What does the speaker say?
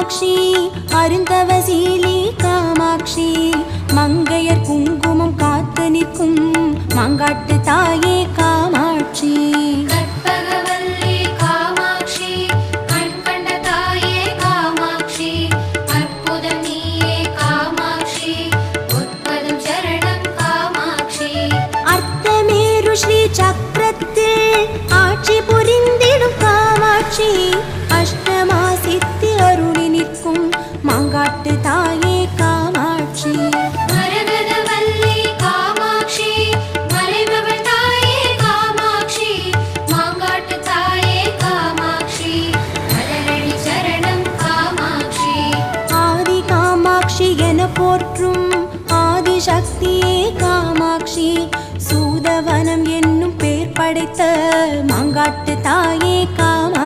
காமாட்சி அருந்தவசீலி காமாட்சி மங்கையர் குங்குமம் காத்து நிற்கும் மாங்காட்டு தாயே காமாட்சி கற்பகவல்லி காமாட்சி கண் கண்ட தாயே காமாட்சி அற்புதம் நீயே காமாட்சி உற்பதம் சரணம் காமாட்சி அர்த்தமேரு ஸ்ரீ சக்கரத்தில் ஆட்சி புரிந்திடும் காமாட்சி அஷ்டமா சித்தி அருளி நிற்கும் மாங்காட்டு தாயே காமாட்சி மரகதவல்லி காமாட்சி மலைமகள் தாயே காமாட்சி மாங்காட்டு தாயே காமாட்சி மலரடி சரணம் காமாட்சி ஆதி காமாட்சி என போற்றும் ஆதிசக்தியே காமாட்சி சூதவனம் என்னும் பேர் படைத்த மாங்காட்டு தாயே